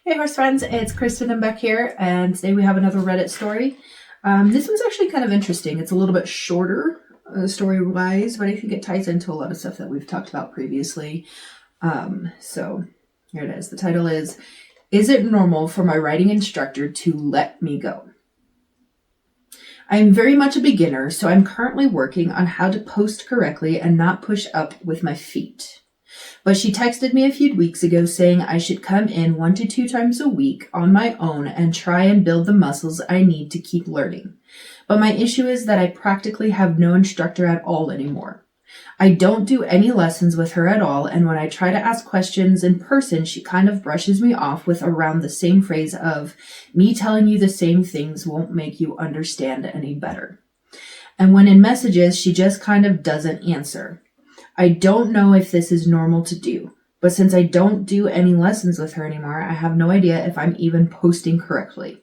Hey horse friends, it's Kristen and Beck here, and today we have another Reddit story. This one's actually kind of interesting. It's a little bit shorter story-wise, but I think it ties into a lot of stuff that we've talked about previously. So here it is. The title is it normal for my riding instructor to let me go? I am very much a beginner, so I'm currently working on how to post correctly and not push up with my feet. But she texted me a few weeks ago saying I should come in 1 to 2 times a week on my own and try and build the muscles I need to keep learning. But my issue is that I practically have no instructor at all anymore. I don't do any lessons with her at all, and when I try to ask questions in person, she kind of brushes me off with around the same phrase of, me telling you the same things won't make you understand any better. And when in messages, she just kind of doesn't answer. I don't know if this is normal to do, but since I don't do any lessons with her anymore, I have no idea if I'm even posting correctly.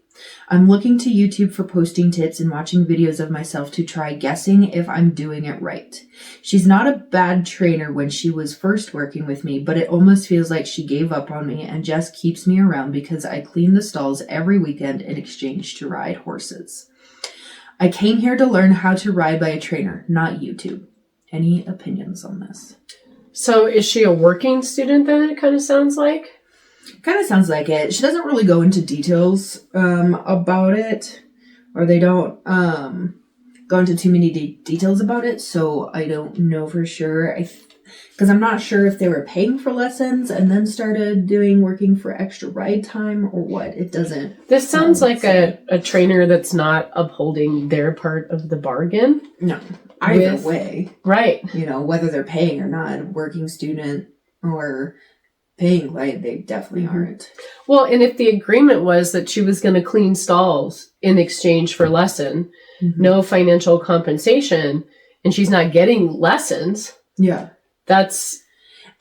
I'm looking to YouTube for posting tips and watching videos of myself to try guessing if I'm doing it right. She's not a bad trainer when she was first working with me, but it almost feels like she gave up on me and just keeps me around because I clean the stalls every weekend in exchange to ride horses. I came here to learn how to ride by a trainer, not YouTube. Any opinions on this? So is she a working student then, it kind of sounds like? Kind of sounds like it. She doesn't really go into details about it, or they don't go into too many details about it, so I don't know for sure. Because I'm not sure if they were paying for lessons and then started working for extra ride time or what. It doesn't. This sounds like a trainer that's not upholding their part of the bargain. No. Either way. Right. You know, whether they're paying or not, working student or paying, right, they definitely aren't. Well, and if the agreement was that she was going to clean stalls in exchange for lesson, no financial compensation, and she's not getting lessons. Yeah. That's...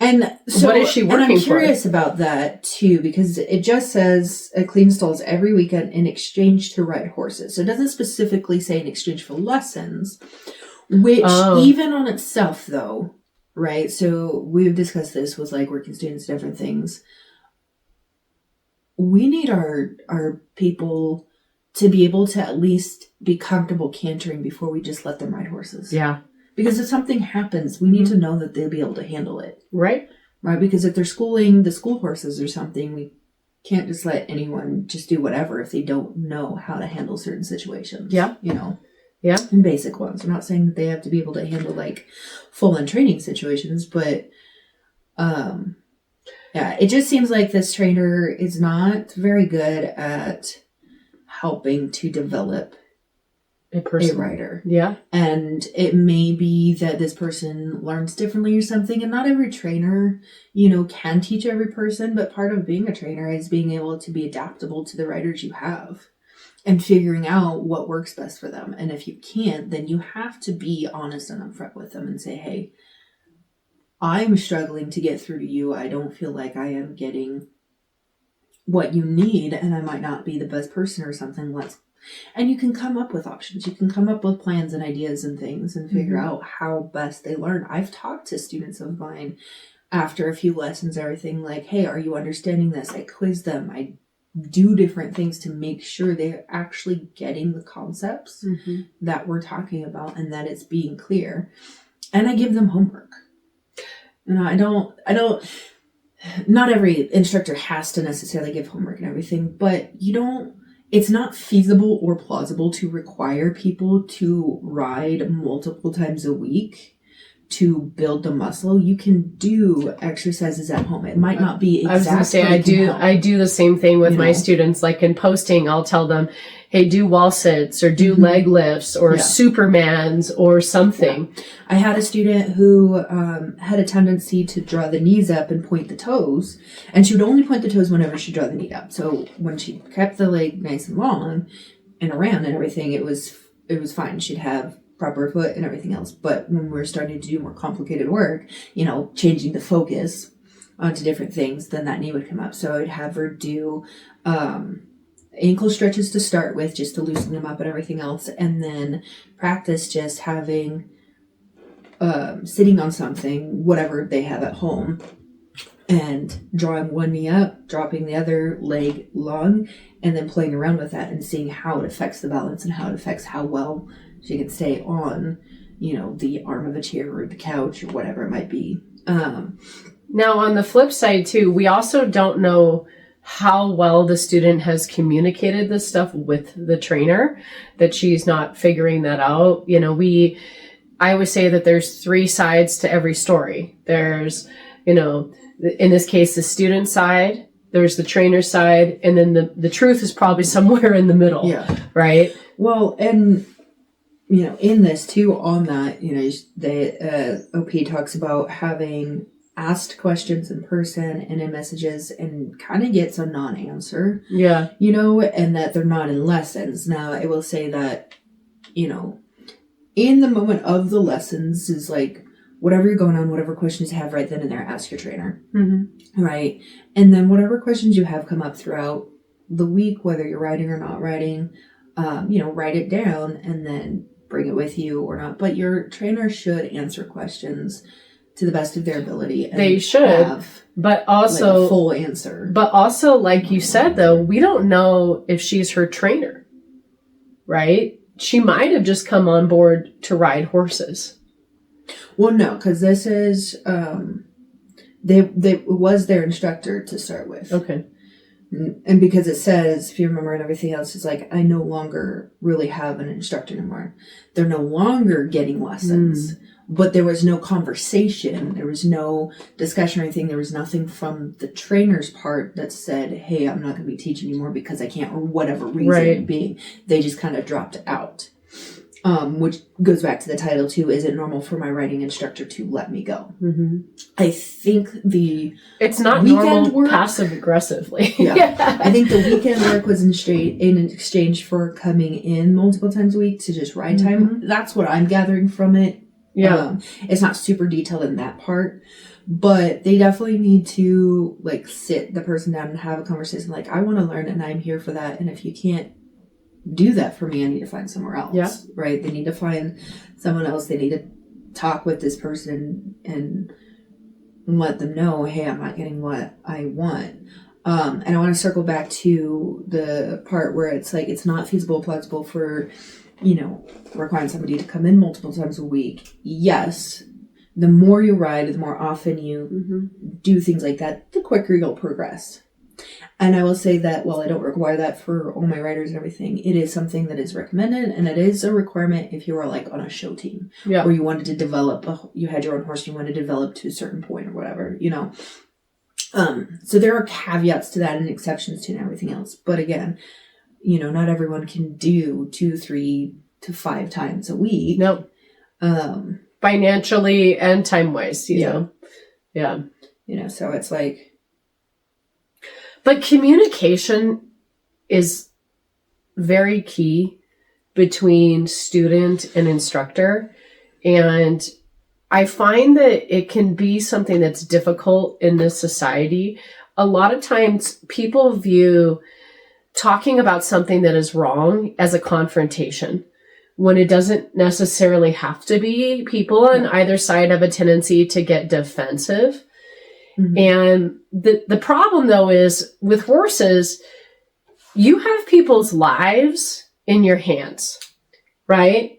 And so, what is she working for? And I'm curious about that too, because it just says clean stalls every weekend in exchange to ride horses. So it doesn't specifically say in exchange for lessons, which even on itself though, right? So we've discussed this with like working students, different things. We need our people to be able to at least be comfortable cantering before we just let them ride horses. Yeah. Because if something happens, we need to know that they'll be able to handle it. Right. Right? Because if they're schooling the school horses or something, we can't just let anyone just do whatever if they don't know how to handle certain situations. Yeah. You know? Yeah. And basic ones. I'm not saying that they have to be able to handle like full-on training situations, but yeah, it just seems like this trainer is not very good at helping to develop a rider. Yeah. And it may be that this person learns differently or something. And not every trainer, you know, can teach every person. But part of being a trainer is being able to be adaptable to the riders you have and figuring out what works best for them. And if you can't, then you have to be honest and upfront with them and say, hey, I'm struggling to get through to you. I don't feel like I am getting what you need. And I might not be the best person or something. And you can come up with options. You can come up with plans and ideas and things and figure out how best they learn. I've talked to students of mine after a few lessons, everything like, hey, are you understanding this? I quiz them. I do different things to make sure they're actually getting the concepts that we're talking about and that it's being clear. And I give them homework. You know, I don't, not every instructor has to necessarily give homework and everything, but it's not feasible or plausible to require people to ride multiple times a week to build the muscle. You can do exercises at home. It might not be exactly. I was going to say, I do the same thing with my students. Like in posting, I'll tell them, hey, do wall sits or do leg lifts or Supermans or something. Yeah. I had a student who had a tendency to draw the knees up and point the toes, and she would only point the toes whenever she drew the knee up. So when she kept the leg nice and long and around and everything, it was fine. She'd have proper foot and everything else. But when we're starting to do more complicated work, you know, changing the focus onto different things, then that knee would come up. So I'd have her do ankle stretches to start with, just to loosen them up and everything else, and then practice just having sitting on something, whatever they have at home, and drawing one knee up, dropping the other leg long, and then playing around with that and seeing how it affects the balance and how it affects how well she can stay on, the arm of a chair or the couch or whatever it might be. Now, on the flip side, too, we also don't know how well the student has communicated this stuff with the trainer, that she's not figuring that out. I always say that there's 3 sides to every story. There's, in this case, the student side, there's the trainer side, and then the truth is probably somewhere in the middle. Yeah. Right? Well, and, in this too, on that, the OP talks about having asked questions in person and in messages and kind of gets a non-answer. Yeah. And that they're not in lessons. Now, I will say that, in the moment of the lessons is like, whatever you're going on, whatever questions you have right then and there, ask your trainer. Mm-hmm. Right? And then whatever questions you have come up throughout the week, whether you're writing or not writing, write it down and then bring it with you or not. But your trainer should answer questions to the best of their ability. And they should have, but also a full answer. But also, like you said, though, we don't know if she's her trainer, right? She might have just come on board to ride horses. Well, no, because this is they was their instructor to start with. Okay. And because it says, if you remember, and everything else, it's like, I no longer really have an instructor anymore. They're no longer getting lessons. But there was no conversation. There was no discussion or anything. There was nothing from the trainer's part that said, hey, I'm not going to be teaching anymore because I can't, or whatever reason it being. They just kind of dropped out. Which goes back to the title too. Is it normal for my writing instructor to let me go? Mm-hmm. I think it's not normal work, passive aggressively. Yeah. I think the weekend work was in exchange for coming in multiple times a week to just ride time. That's what I'm gathering from it. Yeah. It's not super detailed in that part, but they definitely need to sit the person down and have a conversation. Like, I want to learn and I'm here for that. And if you can't do that for me, I need to find somewhere else. Yeah. Right. They need to find someone else. They need to talk with this person and let them know, hey, I'm not getting what I want. And I want to circle back to the part where it's like, it's not feasible, plausible for, requiring somebody to come in multiple times a week. Yes. The more you ride, the more often you do things like that, the quicker you'll progress. And I will say that while I don't require that for all my riders and everything, it is something that is recommended, and it is a requirement if you are on a show team. Yeah. Or you wanted to develop, you had your own horse, you wanted to develop to a certain point or whatever, So there are caveats to that and exceptions to and everything else. But again, not everyone can do 2, 3 to 5 times a week. No. Financially and time-wise, you know. Yeah. So it's like. But communication is very key between student and instructor. And I find that it can be something that's difficult in this society. A lot of times people view talking about something that is wrong as a confrontation, when it doesn't necessarily have to be. People on either side have a tendency to get defensive. Mm-hmm. And the problem, though, is with horses, you have people's lives in your hands, right?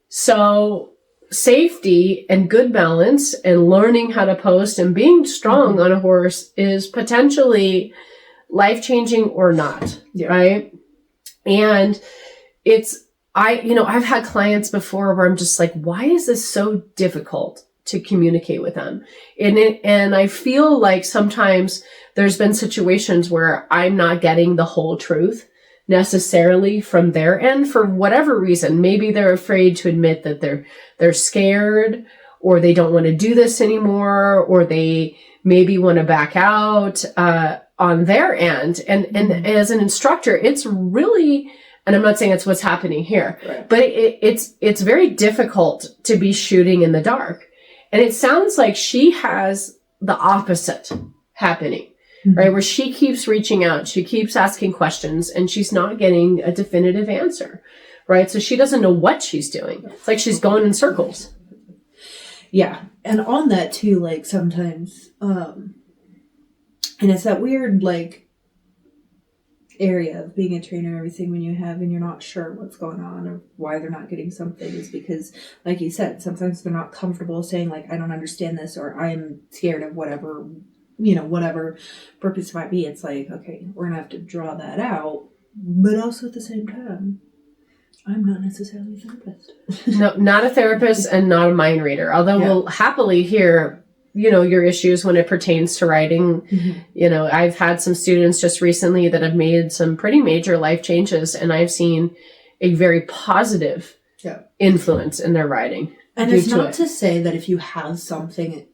So safety and good balance and learning how to post and being strong on a horse is potentially life-changing or not, right? And I've had clients before where I'm just like, why is this so difficult to communicate with them? And I feel like sometimes there's been situations where I'm not getting the whole truth necessarily from their end for whatever reason. Maybe they're afraid to admit that they're scared, or they don't want to do this anymore, or they maybe want to back out on their end. And as an instructor, it's really, and I'm not saying it's what's happening here, right, but it's very difficult to be shooting in the dark. And it sounds like she has the opposite happening, right? Where she keeps reaching out, she keeps asking questions, and she's not getting a definitive answer, right? So she doesn't know what she's doing. It's like she's going in circles. Yeah. And on that too, sometimes, And it's that weird, like, area of being a trainer and everything when you're not sure what's going on or why they're not getting something is because, like you said, sometimes they're not comfortable saying, like, I don't understand this, or I'm scared of whatever, whatever purpose might be. It's like, okay, we're gonna have to draw that out, but also at the same time, I'm not necessarily a therapist. No, not a therapist and not a mind reader, although we'll happily hear your issues when it pertains to writing. Mm-hmm. I've had some students just recently that have made some pretty major life changes, and I've seen a very positive influence in their writing. And it's not to say that if you have something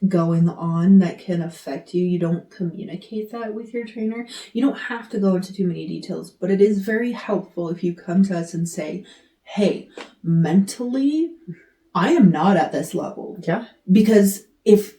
going on that can affect you, you don't communicate that with your trainer. You don't have to go into too many details, but it is very helpful if you come to us and say, hey, mentally, I am not at this level. Yeah. Because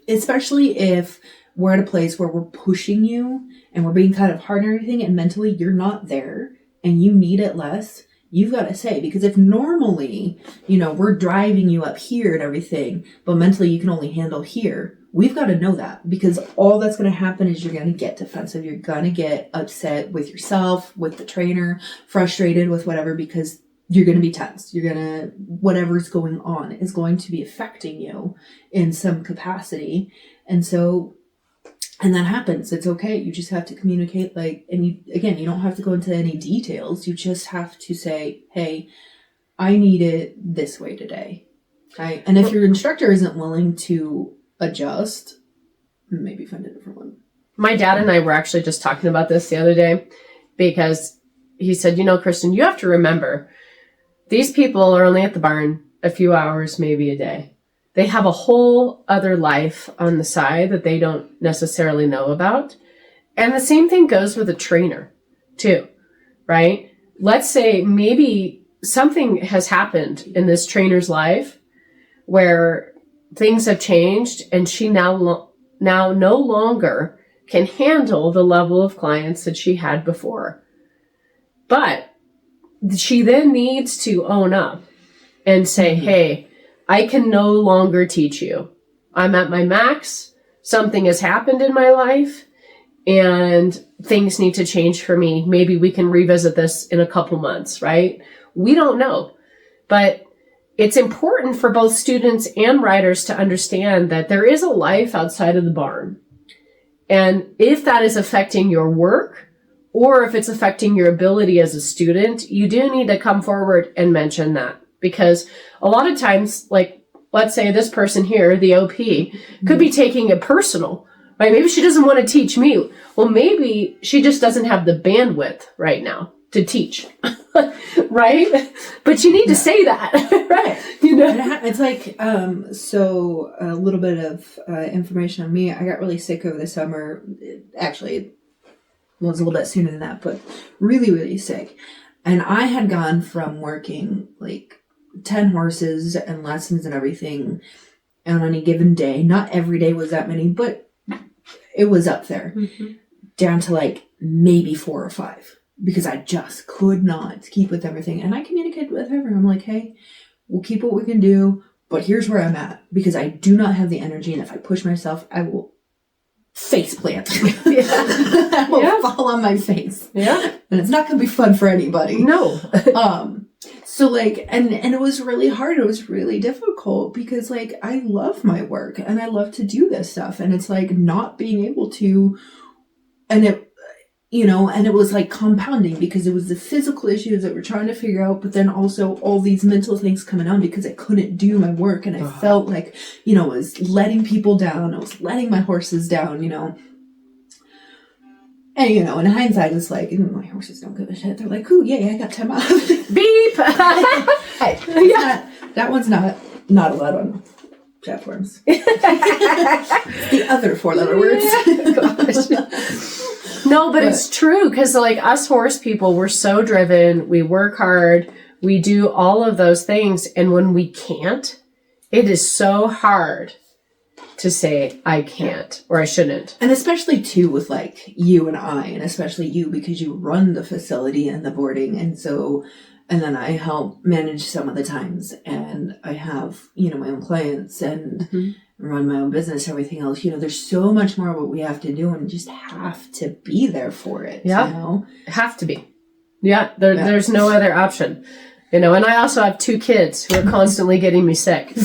especially if we're at a place where we're pushing you and we're being kind of hard and everything, and mentally you're not there and you need it less, you've got to say, because if normally, we're driving you up here and everything, but mentally you can only handle here, we've got to know that, because all that's going to happen is you're going to get defensive. You're going to get upset with yourself, with the trainer, frustrated with whatever, because you're going to be tense. Whatever's going on is going to be affecting you in some capacity. And that happens. It's okay. You just have to communicate, and you don't have to go into any details. You just have to say, hey, I need it this way today. Right? And if your instructor isn't willing to adjust, maybe find a different one. My dad and I were actually just talking about this the other day, because he said, Kristen, you have to remember, these people are only at the barn a few hours, maybe a day. They have a whole other life on the side that they don't necessarily know about. And the same thing goes with a trainer too, right? Let's say maybe something has happened in this trainer's life where things have changed, and she now no longer can handle the level of clients that she had before. But she then needs to own up and say, hey, I can no longer teach you. I'm at my max. Something has happened in my life and things need to change for me. Maybe we can revisit this in a couple months, right? We don't know. But it's important for both students and writers to understand that there is a life outside of the barn. And if that is affecting your work, or if it's affecting your ability as a student, you do need to come forward and mention that. Because a lot of times, like, let's say this person here, the OP, could be taking it personal, right? Maybe she doesn't want to teach me. Well, maybe she just doesn't have the bandwidth right now to teach, right? But you need to say that, right? It's like, so a little bit of information on me. I got really sick over the summer. Actually, it was a little bit sooner than that, but really, really sick. And I had gone from working like 10 horses and lessons and everything on any given day. Not every day was that many, but it was up there. Down to like maybe 4 or 5, because I just could not keep with everything. And I communicated with her. I'm like, hey, we'll keep what we can do, but here's where I'm at, because I do not have the energy. And if I push myself, I will face plant. I will fall on my face. Yeah. And it's not going to be fun for anybody. No. So like, and it was really hard. It was really difficult, because like, I love my work and I love to do this stuff. And it's like not being able to, and it was like compounding, because it was the physical issues that we're trying to figure out, but then also all these mental things coming on, because I couldn't do my work. And I felt like, I was letting people down. I was letting my horses down, And, in hindsight, it's like, my horses don't give a shit. They're like, ooh, yay, I got time off. Beep! That one's not allowed on platforms. The other 4-letter words. No, but it's true, because like us horse people, we're so driven. We work hard. We do all of those things. And when we can't, it is so hard to say, I can't, or I shouldn't. And especially too with like you and I, and especially you, because you run the facility and the boarding. And then I help manage some of the times, and I have, my own clients, and run my own business, everything else, there's so much more what we have to do and just have to be there for it. Yeah. Have to be. Yeah. There's no other option, and I also have 2 kids who are constantly getting me sick.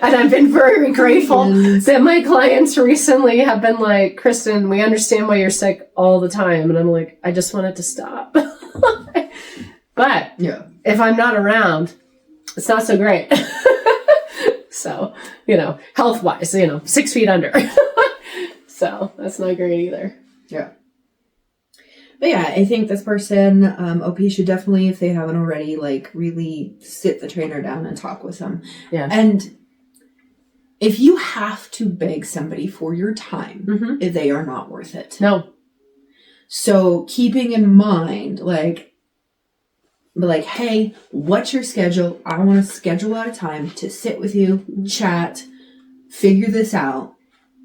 And I've been very grateful that my clients recently have been like, Kristen, we understand why you're sick all the time. And I'm like, I just want it to stop. But if I'm not around, it's not so great. So, health-wise, 6 feet under. So that's not great either. Yeah. But yeah, I think this person, OP, should definitely, if they haven't already, like, really sit the trainer down and talk with them. Yeah. And if you have to beg somebody for your time, they are not worth it. No. So keeping in mind, like, hey, what's your schedule? I want to schedule out a time to sit with you, chat, figure this out.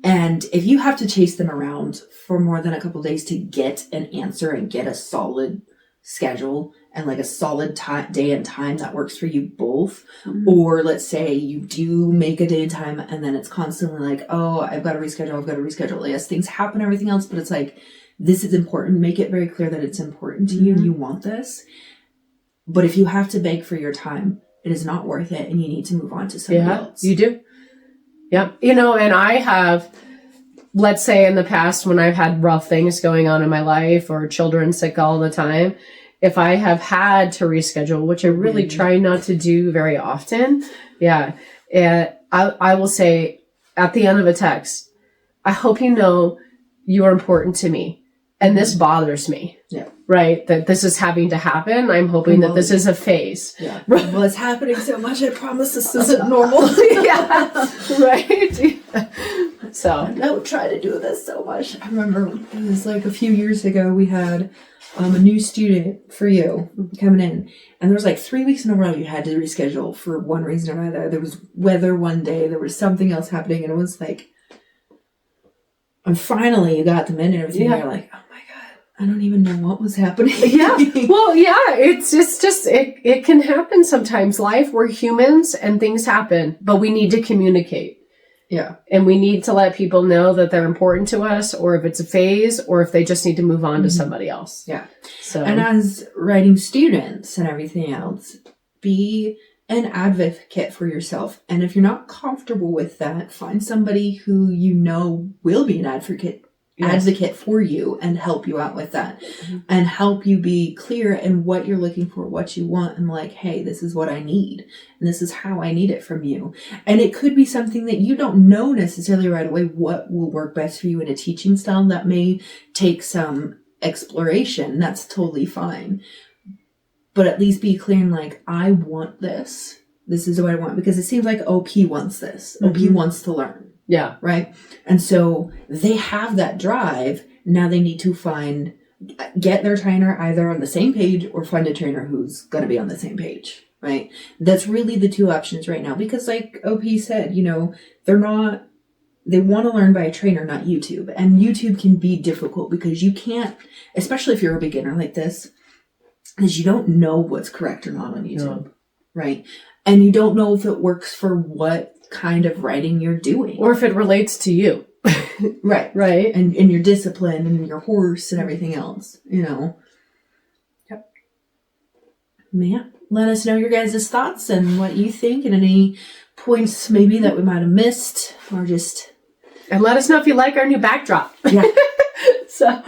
And if you have to chase them around for more than a couple days to get an answer and get a solid schedule and like a solid day and time that works for you both, or let's say you do make a day and time and then it's constantly like, oh, I've got to reschedule. Yes, things happen, everything else, but it's like, this is important. Make it very clear that it's important to you and you want this. But if you have to beg for your time, it is not worth it and you need to move on to somebody else. You do. Yep. And I have, let's say in the past when I've had rough things going on in my life or children sick all the time, if I have had to reschedule, which I really try not to do very often, I will say at the end of a text, I hope you are important to me. And this bothers me. Yeah. Right? That this is having to happen. I'm hoping that this is a phase. Yeah. Well, it's happening so much. I promise this isn't normal. Yeah. Right? So. Don't try to do this so much. I remember it was like a few years ago, we had a new student for you coming in. And there was like 3 weeks in a row you had to reschedule for one reason or another. There was weather one day. There was something else happening. And it was like, and finally you got them in and everything. Yeah. And you're like, oh my God, I don't even know what was happening. Yeah. Well, yeah, it's just, it can happen sometimes. Life, we're humans and things happen, but we need to communicate. Yeah. And we need to let people know that they're important to us, or if it's a phase, or if they just need to move on to somebody else. Yeah. So. And as writing students and everything else, be an advocate for yourself. And if you're not comfortable with that, find somebody who will be an advocate for you and help you out with that and help you be clear in what you're looking for, what you want, and like, hey, this is what I need and this is how I need it from you. And it could be something that you don't know necessarily right away what will work best for you in a teaching style. That may take some exploration. That's totally fine. But at least be clear and like, I want this. This is what I want. Because it seems like OP wants this. OP wants to learn. Yeah. Right? And so they have that drive. Now they need to get their trainer either on the same page or find a trainer who's going to be on the same page. Right? That's really the two options right now. Because like OP said, they want to learn by a trainer, not YouTube. And YouTube can be difficult because you can't, especially if you're a beginner like this, because you don't know what's correct or not on YouTube, right? And you don't know if it works for what kind of writing you're doing. Or if it relates to you. Right. Right. And your discipline and your horse and everything else, Yep. Yeah. Let us know your guys' thoughts and what you think and any points maybe that we might have missed or just... And let us know if you like our new backdrop. Yeah. So...